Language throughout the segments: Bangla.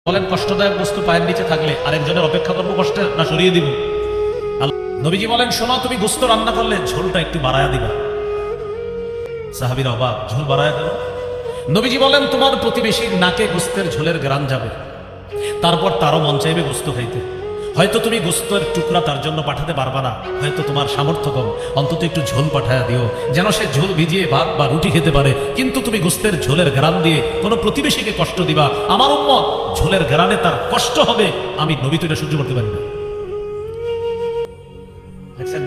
বলেন কষ্টদায়ক বস্তু পায়ের নিচে থাকলে আরেকজনের অপেক্ষা করবো কষ্টের, না সরিয়ে দিব? নবীজি বলেন, শোনো, তুমি গোস্ত রান্না করলে ঝোলটা একটু বাড়ায়া দিবা। সাহাবীরা অবাক, ঝোল বাড়ায়া দিল? নবীজি বলেন, তোমার প্রতিবেশীর নাকে গোস্তের ঝোলের গ্রান যাবে, তারপর তারও মন চাইবে গোস্ত খাইতে। হয়তো তুমি গোস্তের টুকরা তার জন্য পাঠাতে পারবা না, হয়তো তোমার সামর্থ্য কম, অন্তত একটু ঝোল পাঠায়া দিও, যেন সে ঝোল ভিজিয়ে ভাত বা রুটি খেতে পারে। কিন্তু তুমি গোস্তের ঝোলের গ্রান দিয়ে কোনো প্রতিবেশীকে কষ্ট দিবা, আমার উম্মত ঝোলের গ্রানে তার কষ্ট হবে, আমি নবী তো এটা সহ্য করতে পারি না।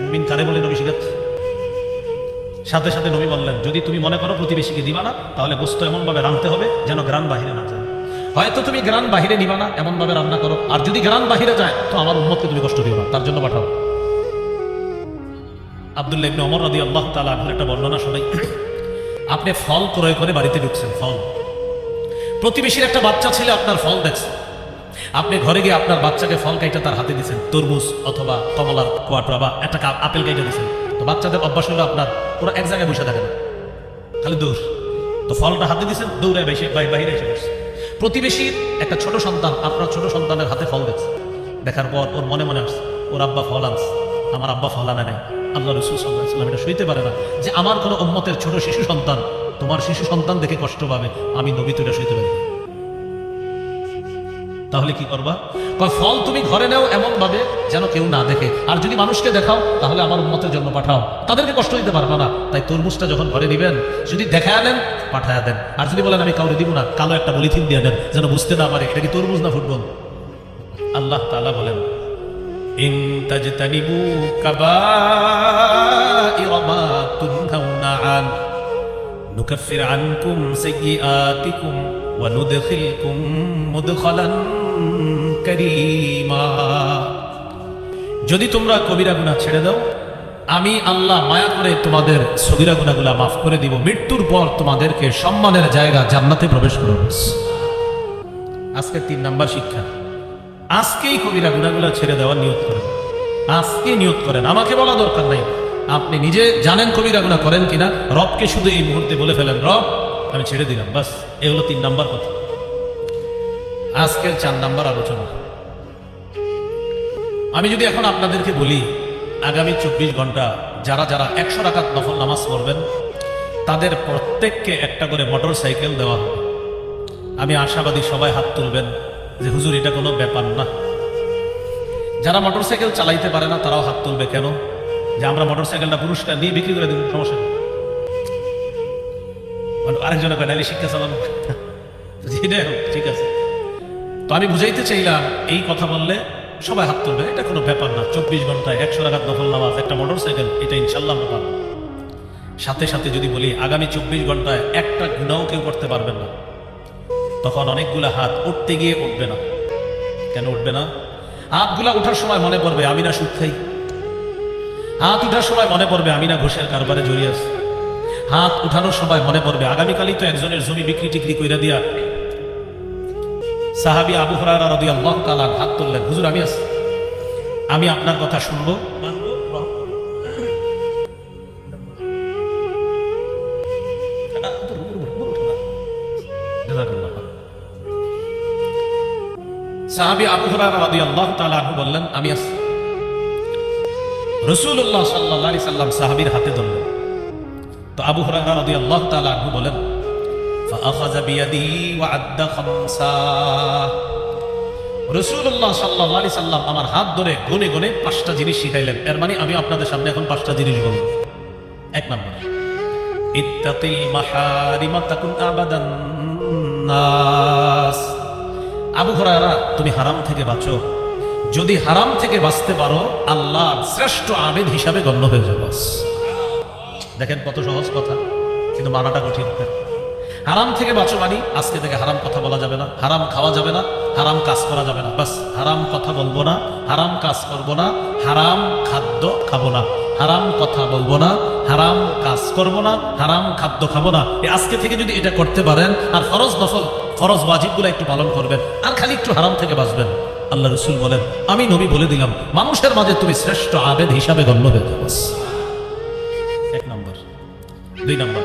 মুমিন কারে বলে নবী শিখাচ্ছে? সাথে সাথে নবী বললেন, যদি তুমি মনে করো প্রতিবেশীকে দিবা না, তাহলে গোস্ত এমন ভাবে রাঁধতে হবে যেন গ্রান বাহিরে না যায়। হয়তো তুমি গ্রান বাহিরে নিবা না, এমন ভাবে রান্না করো, আর যদি গ্রান বাহিরে যায় তো আমার উম্মতকে তুমি কষ্ট দিও না, তার জন্য পাঠাও। আব্দুল্লাহ ইবনে ওমর রাদিয়াল্লাহু তাআলা আনহু একটা বর্ণনা শোনাই। আপনি ফল ক্রয় করে বাড়িতে ঢুকছেন, ফল, প্রতিবেশীর একটা বাচ্চা ছেলে আপনার ফল দেখছে, আপনি ঘরে গিয়ে আপনার বাচ্চাকে ফল কাইটা তার হাতে দিচ্ছেন, তরমুজ অথবা কমলার কোয়াটরা বা একটা আপেল কাইটা দিচ্ছেন। তো বাচ্চাদের অভ্যাস হলো আপনার পুরো এক জায়গায় বসে থাকে না, খালি দৌড়। তো ফলটা হাতে দিচ্ছেন, দৌড়ে বাইরে এসে বসছে। প্রতিবেশীর একটা ছোট সন্তান আপনার ছোট সন্তানের হাতে ফল দেখছে, দেখার পর ওর মনে মনে আসছে, ওর আব্বা ফল আনছে, আমার আব্বা ফল আনে নাই। আল্লাহ রাসূল সাল্লাল্লাহু আলাইহি ওয়াসাল্লাম এটা সইতে পারে না যে আমার কোনো উম্মতের ছোট শিশু সন্তান, তোমার শিশু সন্তান দেখে কষ্ট পাবে, আমি নবী তো এটা সইতে পারি না। তাহলে কি করবা? ফল তুমি ঘরে নাও এমন ভাবে যেন কেউ না দেখে, আর যদি মানুষকে দেখাও তাহলে আমার উম্মতের জন্য পাঠাও, তাদেরকে কষ্ট দিতে পারবে না। তাই তরমুজটা যখন ঘরে দিবেন, যদি দেখায় দেন পাঠায় দেন, আর যদি বলেন আমি কাউরে দিব না, কালো একটা পলিথিন দিয়ে দেন যেন বুঝতে না পারে এটা কি তরমুজ না ফুটবল। আল্লাহ তাআলা বলেন, ইন তাজতানিবু কাবাইরা মা তুনহাউনা আন নুকাফির আনকুম সাইয়্যাতিকুম ওয়া নুদখিলকুম মুদখালান কারীমা। যদি তোমরা কবিরা গুনাহ ছেড়ে দাও, আমি আল্লাহ মায়া করে তোমাদের সগীরা গুনাহগুলো মাফ করে দিব, মৃত্যুর পর তোমাদেরকে সম্মানের জায়গা জান্নাতে প্রবেশ করাবো। আজকে 3 নাম্বার শিক্ষা, আজকেই কবিরা গুনাহগুলো ছেড়ে দেওয়ার নিয়ত করেন, আজকে নিয়ত করেন, আমাকে বলা দরকার নাই, আপনি নিজে জানেন কবিরা গুনাহ করেন কিনা, রবকে শুধু এই মুহূর্তে বলে ফেলেন, রব আমি ছেড়ে দিলাম, বাস। এই হলো 3 নাম্বার কথা। আজকের 4 নাম্বার আলোচনা, আমি যদি এখন আপনাদেরকে বলি আগামী 24 ঘন্টা যারা যারা 100 রাকাত নফল নামাজ পড়বেন তাদের প্রত্যেককে একটা করে মোটর সাইকেল দেওয়া হবে, আমি আশাবাদী সবাই হাত তুলবেন যে হুজুর এটা কোনো ব্যাপার না। যারা মোটর সাইকেল চালাইতে পারে না তারাও হাত তুলবে, কেন? যে আমরা মোটর সাইকেলটা পুরস্কার দিয়ে বিক্রি করে দেব, সমস্যা নেই। আরেকজনে কয় নাইলে শিক্ষা চালানো, ঠিক আছে। তো আমি বুঝাইতে চাইলাম, এই কথা বললে সবাই হাত তুলবে, এটা কোনো ব্যাপার না। 24 ঘন্টায় 100 রাকাত নফল নামাজ, একটা মোটর সাইকেল, এটা ইনশাল্লাহ আমরা পারবো। সাথে সাথে যদি বলি আগামী 24 ঘন্টায় একটা গুনাহও কেউ করতে পারবেন না, তখন অনেকগুলা হাত উঠতে গিয়ে উঠবে না। কেন উঠবে না? হাতগুলা ওঠার সময় মনে পড়বে আমি না সুদ খাই, হাত উঠার সময় মনে পড়বে আমি না ঘুষের কারবারে জড়িয়ে আছি, হাত উঠানোর সময় মনে পড়বে আগামীকালই তো একজনের জমি বিক্রি টিক্রি কইরা দিয়া। সাহাবী আবু হুরায়রা রাদিয়াল্লাহু তাআলা হাত তুললেন, হুজুর আমি আছি, আমি আপনার কথা শুনবো, মানবো। সাহাবী আবু হুরায়রা রাদিয়াল্লাহু তাআলা আনহু বললেন, আমি আছি। রাসূলুল্লাহ সাল্লাল্লাহু আলাইহি সাল্লাম সাহাবীর হাতে ধরলেন। তো আবু হুরায়রা রাদিয়াল্লাহু তাআলা আনহু বলেন, ফাআখাযা বিয়াদি ওয়া আদ্দা খামসা। রাসূলুল্লাহ সাল্লাল্লাহু আলাইহি সাল্লাম আমার হাত ধরে গুনে গুনে 5টা জিনিস শিখাইলেন। এর মানে আমি আপনাদের সামনে এখন 5টা জিনিস বলবো। 1 নাম্বার, ইত্তাকিল মাহারিমা তাকুন আবাদান নাস। আবু হুরায়রা, তুমি হারাম থেকে বাঁচো, যদি হারাম থেকে বাঁচতে পারো আল্লাহর শ্রেষ্ঠ আবেদ হিসাবে গণ্য হয়ে যাবে। দেখেন কত সহজ কথা, কিন্তু মানাটা কঠিন। হারাম থেকে বাঁচো মানে আজকে থেকে হারাম কথা বলা যাবে না, হারাম খাওয়া যাবে না, হারাম কাজ করা যাবে না, বাস। হারাম কথা বলবো না, হারাম কাজ করবো না, হারাম খাদ্য খাবো না, হারাম কথা বলবো না, হারাম কাজ করবো না, হারাম খাদ্য খাবো না। আজকে থেকে যদি এটা করতে পারেন, আর ফরজ নফল ফরজ ওয়াজিবগুলো একটু পালন করবেন, আর খালি একটু হারাম থেকে বাঁচবেন, আল্লাহ রাসূল বলেন আমি নবী বলে দিলাম মানুষের মাঝে তুমি শ্রেষ্ঠ আবেদ হিসাবে গণ্য হয়ে যাবে। 1 নম্বর। 2 নম্বর,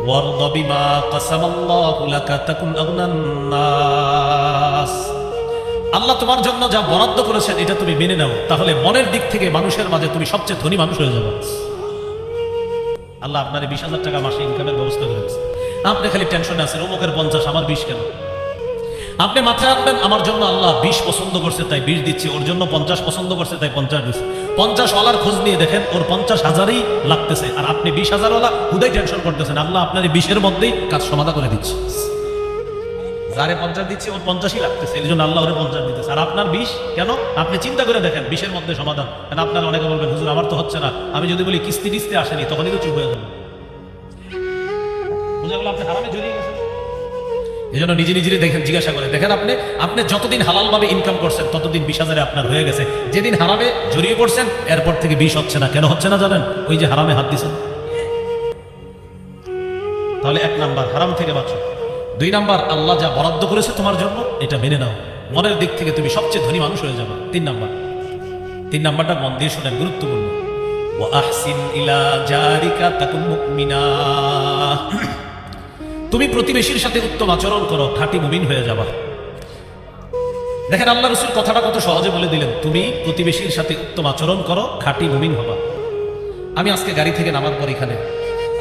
ওয়ারদা বিমা কাসামাল্লাহু লাকা তাকুন আগনান নাস। আল্লাহ তোমার জন্য যা বরাদ্দ করেছেন এটা তুমি মেনে নাও, তাহলে মনের দিক থেকে মানুষের মাঝে তুমি সবচেয়ে ধনী মানুষ হয়ে যাবে। আল্লাহ আপনার 20,000 টাকা মাসে ইনকামের ব্যবস্থা করেছে, আপনি খালি টেনশনে আছেন অমুকের 50, আমার 20 কেন? আপনি মাথায় রাখবেন আমার জন্য আল্লাহ 20 পছন্দ করছে তাই 20 দিচ্ছি, ওর জন্য 50 পছন্দ করছে তাই 50 দিচ্ছে। 50 ওয়ালার খোঁজ নিয়ে দেখেন ওর 50,000ই লাগতেছে, আর আপনি 20,000 ওয়ালা হুদাই টেনশন করতেছেন। আল্লাহ আপনার 20-এর মধ্যেই কাজ সমাধা করে দিচ্ছে। যারে 50 দিচ্ছে ওর 50ই লাগতেছে, এই জন্য আল্লাহ ওরে 50 দিতেছে, আর আপনার 20 কেন? আপনি চিন্তা করে দেখেন 20-এর মধ্যে সমাধান। কারণ আপনারা অনেকে বলবেন হুজুর আমার তো হচ্ছে না, আমি যদি বলি কিস্তি টিস্তি আসেনি তখনই তো চুপ হয়ে যাবে, বুঝা গেল? আপনি হারামে জড়িয়ে গেছেন। এই জন্য নিজে নিজেরই দেখেন, জিজ্ঞাসা করে দেখেন আপনি যতদিন হালাল ভাবে ইনকাম করছেন ততদিন 20,000 আপনার হয়ে গেছে। যেদিন হারামে জড়িয়ে পড়ছেন এরপর থেকে 20 হচ্ছে না। কেন হচ্ছে না জানেন? ওই যে হারামে হাত দিছেন। তাহলে 1 নাম্বার হারাম থেকে বাঁচো। 2 নাম্বার আল্লাহ যা বরাদ্দ করেছে তোমার জন্য এটা মেনে নাও, মনের দিক থেকে তুমি সবচেয়ে ধনী মানুষ হয়ে যাবে। 3 নাম্বারটা মন দিয়ে শোনেন, গুরুত্বপূর্ণ। ওয়া আহসিন ইলা জারিকা তাকুন মুমিনা, তুমি প্রতিবেশীর সাথে উত্তম আচরণ করো, খাঁটি মুমিন হয়ে যাবা। দেখেন আল্লাহ রাসূল কথাটা কত সহজে বলে দিলেন, তুমি প্রতিবেশীর সাথে উত্তম আচরণ করো, খাঁটি মুমিন হবা। আমি আজকে গাড়ি থেকে নামার পর এখানে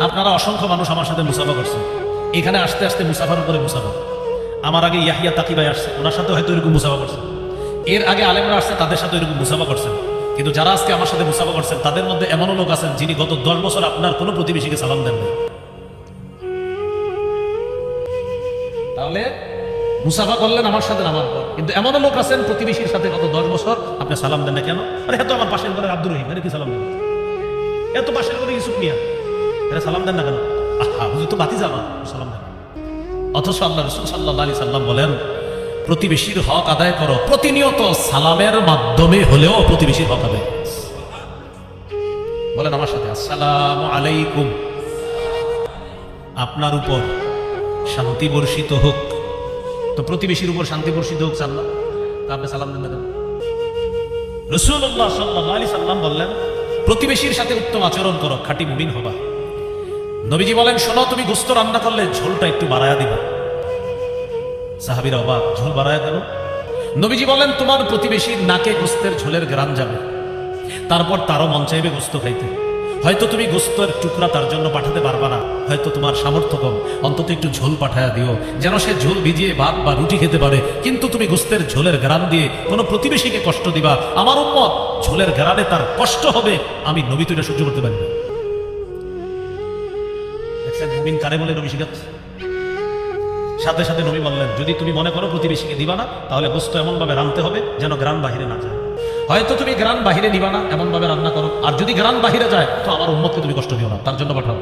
আপনারা অসংখ্য মানুষ আমার সাথে মুসাফা করছেন, এখানে আসতে আসতে মুসাফার উপরে মুসাফা। আমার আগে ইয়াহিয়া তাকি ভাই আসছে, ওনার সাথে হয়তো এরকম মুসাফা করছেন, এর আগে আলেমরা আসছে তাদের সাথে এরকম মুসাফা করছেন। কিন্তু যারা আজকে আমার সাথে মুসাফা করছেন তাদের মধ্যে এমনও লোক আছেন যিনি গত 10 বছর আপনার কোনো প্রতিবেশীকে সালাম দেন না। তাহলে মুসাফা করলেন আমার সাথে নামার পর, কিন্তু এমনও লোক আছেন প্রতিবেশীর সাথে গত 10 বছর আপনি সালাম দেন না। কেন? আরে এত আমার পাশের ঘরের আব্দুর রহিম, কি সালাম দেন? এত পাশের ঘরে ইউসুফ মিয়া, এরা সালাম দেন না কেন? আহা হুজুর তো বাতি যাবা, সালাম দেন। অথচ আল্লাহ রাসূল সাল্লাল্লাহু আলাইহি সাল্লাম বলেন প্রতিবেশীর হক আদায় করো, প্রতিনিয়ত সালামের মাধ্যমে হলেও প্রতিবেশীর হক আদায়। বলেন আমার সাথে, আসসালামু আলাইকুম, আপনার উপর শান্তি বর্ষিত হোক। তো প্রতিবেশীর উপর শান্তি বর্ষিত হোক চান না, আপনি সালাম দেন না কেন? রাসূলুল্লাহ সাল্লাল্লাহু আলাইহি সাল্লাম বললেন প্রতিবেশীর সাথে উত্তম আচরণ করো, খাঁটি মুমিন হবা। নবীজি বলেন শোনো, তুমি গোশত রান্না করলে ঝোলটা একটু বাড়ায়া দিবা। সাহাবীরা অবাক, ঝোল বাড়ায়া কেন? নবীজি বলেন তোমার প্রতিবেশীর নাকে গোশতের ঝোলের ঘ্রাণ যাবে, তারপর তারও মন চাইবে গোশত খাইতে। হয়তো তুমি গোশতের টুকরা তার জন্য পাঠাতে পারবা না, হয়তো তোমার সামর্থ্য কম, অন্তত একটু ঝোল পাঠায়া দিও যেন সে ঝোল ভিজিয়ে ভাত বা রুটি খেতে পারে। কিন্তু তুমি গোশতের ঝোলের ঘ্রাণ দিয়ে কোনো প্রতিবেশীকে কষ্ট দিবা, আমার উম্মত ঝোলের ঘ্রাণে তার কষ্ট হবে, আমি নবী তো এটা সহ্য করতে পারি না। মুমিন কারে বলে? নবী শিখাচ্ছে। সাথে সাথে নবী বললেন যদি তুমি মনে করো প্রতিবেশীকে দিবা না, তাহলে গোশত এমন ভাবে রাঁধতে হবে যেন গ্রান বাহিরে না যায়। হয়তো তুমি গ্রান বাহিরে নিবা না, এমন ভাবে রান্না করো, আর যদি গ্রান বাহিরে যায় তো আমার উম্মতকে তুমি কষ্ট দিও না, তার জন্য পাঠাও।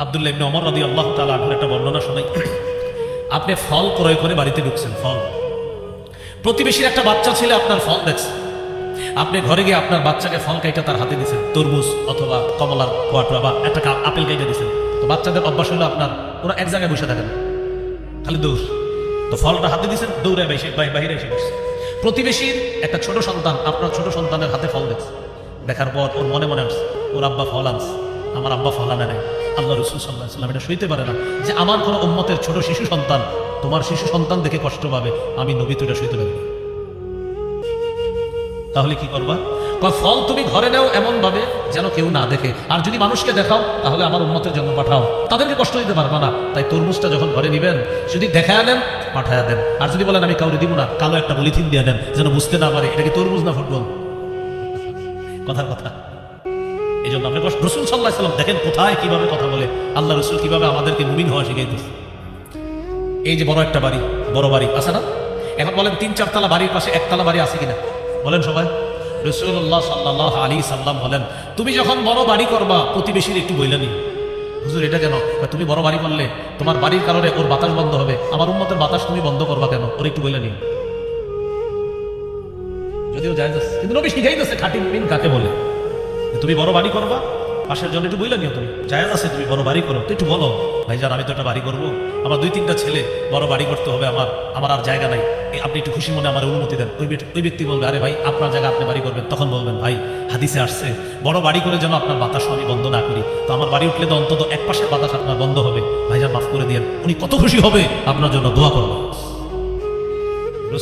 আব্দুল্লাহ ইবনে ওমর রাদিয়াল্লাহু তাআলা আনহুর একটা বর্ণনা শোনাই। আপনি ফল ক্রয় করে বাড়িতে ঢুকছেন, ফল, প্রতিবেশীর একটা বাচ্চা ছেলে আপনার ফল দেখছে, আপনি ঘরে গিয়ে আপনার বাচ্চাকে ফল কাইটা তার হাতে দিচ্ছেন, তরমুজ অথবা কমলার কোয়াটোয়া বা একটা আপেল কাইটা দিচ্ছেন। তো বাচ্চাদের অভ্যাস হলো আপনার ওরা এক জায়গায় বসে থাকেন, খালি দৌড়। তো ফলটা হাতে দিচ্ছেন, দৌড়ে বাইরে এসে বসছে। প্রতিবেশীর একটা ছোট সন্তান আপনার ছোট সন্তানের হাতে ফল দেখছে, দেখার পর ওর মনে মনে আসছে ওর আব্বা ফল আনছে, আমার আব্বা ফল আনে নাই। আল্লাহ রাসূল সাল্লাল্লাহু আলাইহি ওয়াসাল্লাম এটা সইতে পারে না যে আমার কোনো উম্মতের ছোট শিশু সন্তান তোমার শিশু সন্তান দেখে কষ্ট পাবে, আমি নবী তো এটা সইতে পারি না। তাহলে কি করবা? ফল তুমি ঘরে নাও এমন ভাবে যেন কেউ না দেখে, আর যদি মানুষকে দেখাও তাহলে আমার উম্মতের জন্য পাঠাও, তাদেরকে কষ্ট দিতে পারবা না। তাই তরমুজটা যখন ঘরে নিবেন যদি দেখায় দেন পাঠায়া দেন, আর যদি বলেন আমি কাউরে দিব না, কালো একটা পলিথিন দিয়ে দেন যেন বুঝতে না পারে এটা কি তরমুজ না ফুটবল। কথার কথা। এই জন্য আপনি রাসূল সাল্লাল্লাহু আলাইহি ওয়াসাল্লাম দেখেন কোথায় কিভাবে কথা বলে, আল্লাহ রাসূল কিভাবে আমাদেরকে মুমিন হওয়া শিখাইতেছে। এই যে বড় একটা বাড়ি, বড় বাড়ি আছে না, এখন বলেন 3-4 তলা বাড়ির পাশে একতলা বাড়ি আছে কিনা বলেন সবাই? রাসূলুল্লাহ সাল্লাল্লাহু আলাইহি সাল্লাম বলেন তুমি যখন বড় বাড়ি করবা প্রতিবেশীর একটু বইলা নি। হুজুর এটা কেন? তুমি বড় বাড়ি করলে তোমার বাড়ির কারণে ওর বাতাস বন্ধ হবে, আমার উম্মতের বাতাস তুমি বন্ধ করবা কেন? ওর একটু বইলা নি। যদিও জায়েজ আছে, কিন্তু নবী শিখাইতেছে খাঁটি মুমিন কাকে বলে। তুমি বড় বাড়ি করবা, পাশের জন্য একটু বইলা নিও, তুমি জায়েজ আছে তুমি বড় বাড়ি করো, তো একটু বলো ভাইজান আমি তো একটা বাড়ি করবো, আমার 2-3টা ছেলে, বড় বাড়ি করতে হবে, আমার আর জায়গা নাই, আপনি একটু খুশি মনে আমার অনুমতি দেন। ওই ব্যক্তি বলবে আরে ভাই আপনার জায়গা আপনি বাড়ি করবেন, তখন বলবেন ভাই হাদিসে আসছে বড় বাড়ি করে যেন আপনার বাতাস আমি বন্ধ না করি, তো আমার বাড়ি উঠলে তো অন্তত এক পাশের বাতাস আপনার বন্ধ হবে, ভাইজান মাফ করে দিয়েন। উনি কত খুশি হবে, আপনার জন্য দোয়া করবো।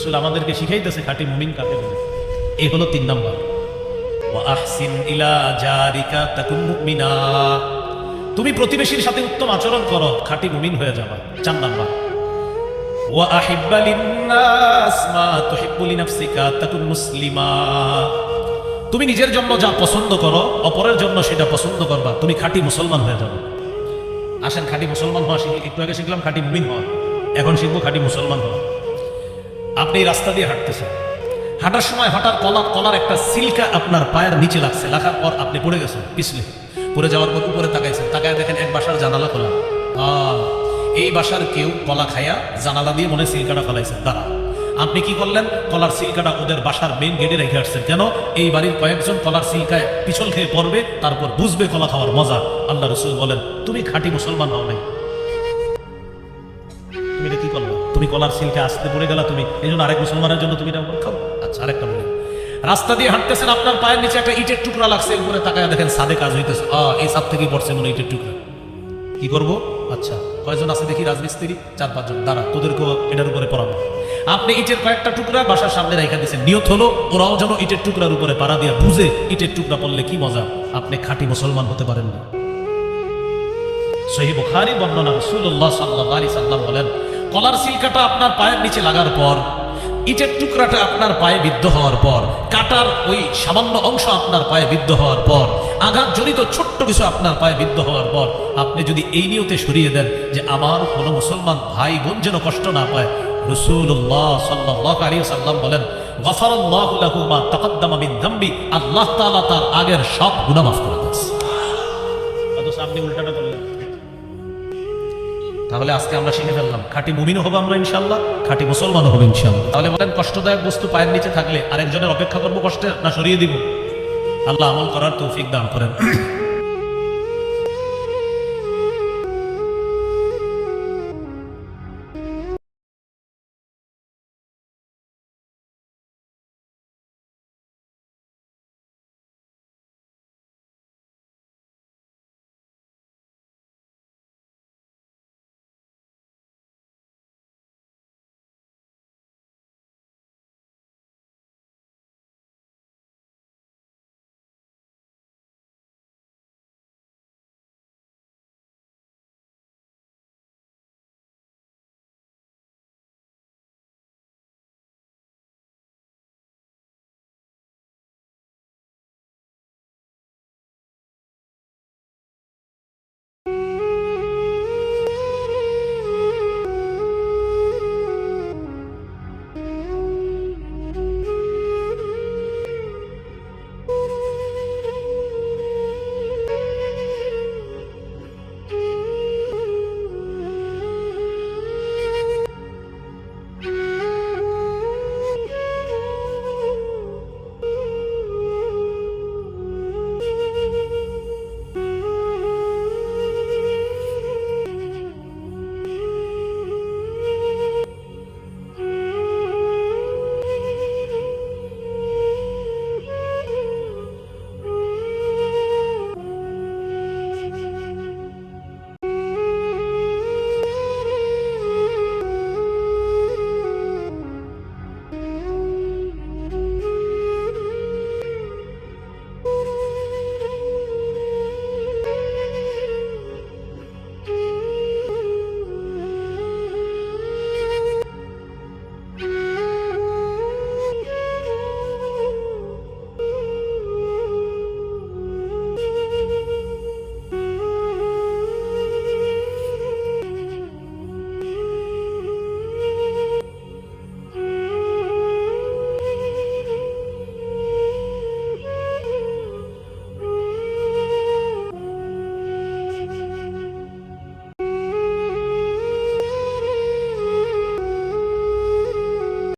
রাসূল আমাদেরকে শিখাইতেছে খাঁটি মুমিন কাকে বলে। এই হলো 3 নাম্বার। ওয়া আহসিন ইলা জারিকা তাকুন মুমিনা, তুমি প্রতিবেশীর সাথে উত্তম আচরণ করো, খাঁটি মুমিন হয়ে যাবা। 4 নাম্বার। ওয়া আহিব্বা লিন্নাস মা তুহিব্বু লিনাফসিকা তাকুন মুসলিমা, তুমি নিজের জন্য যা পছন্দ করো অপরের জন্য সেটা পছন্দ করবা, তুমি খাঁটি মুসলমান হয়ে যাবে। আসেন খাঁটি মুসলমান হওয়া শিখি। একটু আগে শিখলাম খাঁটি মুমিন হওয়া, এখন শিখবো খাঁটি মুসলমান হওয়া। আপনি রাস্তা দিয়ে হাঁটতেছেন, হাঁটার সময় হঠাৎ কলার একটা সিলকা আপনার পায়ের নিচে লাগছে, লাগার পর আপনি পড়ে গেছেন, পিছলে পড়ে যাওয়ার পর উপরে তাকাইছেন, তাকায় দেখেন এক বাসার জানালা খোলা। এই বাসার কেউ কলা খাইয়া জানালা দিয়ে মনে সিলকাটা ফেলাইছেন। দাঁড়া, আপনি কি করলেন? কলার সিলকাটা ওদের বাসার মেইন গেটে রেখে আসছেন। কেন? এই বাড়ির কয়েকজন কলার সিলকায় পিছল খেয়ে পড়বে, তারপর বুঝবে কলা খাওয়ার মজা। আল্লাহ রাসূল বলেন তুমি খাঁটি মুসলমান হও নাই। তুমি এটা কি করলো? তুমি কলার সিলকা আসতে পড়ে গেলা, তুমি এই জন্য আরেক মুসলমানের জন্য তুমি এটা খাও। আচ্ছা, আরেকটা বলি, রাস্তা দিয়ে হাঁটতেছেন, আপনার পায়ের নিচে একটা ইটের টুকরা লাগছে, উপরে তাকায় দেখেন ছাদে কাজ হইতেছে। এই ছাদ থেকে পড়ছে মনে ইটের টুকরা, কি করবো? আচ্ছা, কয়জন আছে দেখি রাজমিস্ত্রি? 4-5 জন। দাঁড়া, তোদেরকেও এটার উপরে পড়াবো। আপনি ইটের কয়েকটা টুকরা বাসার সামনে রেখে দিয়েছেন, নিয়ত হলো ওরাও যেন ইটের টুকরার উপরে পাড়া দিয়া বুঝে ইটের টুকরা পড়লে কি মজা। আপনি খাঁটি মুসলমান হতে পারেন না। সহিহ বুখারী বর্ণনা, রাসূলুল্লাহ সাল্লাল্লাহু আলাইহি সাল্লাম বলেন, কলার সিলকাটা আপনার পায়ের নিচে লাগার পর, ইটের টুকরাটা আপনার পায়ে বিদ্ধ হওয়ার পর, কাটার ওই সামান্য অংশ আপনার পায়ে বিদ্ধ হওয়ার পর, আঘাতজনিত ছোট্ট কিছু আপনার পায়ে বিদ্ধ হওয়ার পর আপনি যদি এই নিয়তে সরিয়ে দেন যে আমার কোনো মুসলমান ভাই বোন যেন কষ্ট না পায়, রাসূলুল্লাহ সাল্লাল্লাহু আলাইহি সাল্লাম বলেন, গফারাল্লাহু লাহু মা তাকাদ্দামা মিন যামবি, আল্লাহ তাআলা তার আগের সব গুনাহ মাফ করে দেন। অথচ আপনি উল্টাটা করলেন। তাহলে আজকে আমরা শিখে ফেললাম খাঁটি মুমিনও হবো আমরা ইনশাআল্লাহ, খাঁটি মুসলমানও হবে ইনশাআল্লাহ। তাহলে বলেন, কষ্টদায়ক বস্তু পায়ের নিচে থাকলে আরেকজনের অপেক্ষা করবো কষ্টের, না সরিয়ে দিব? আল্লাহ আমল করার তৌফিক দান করেন।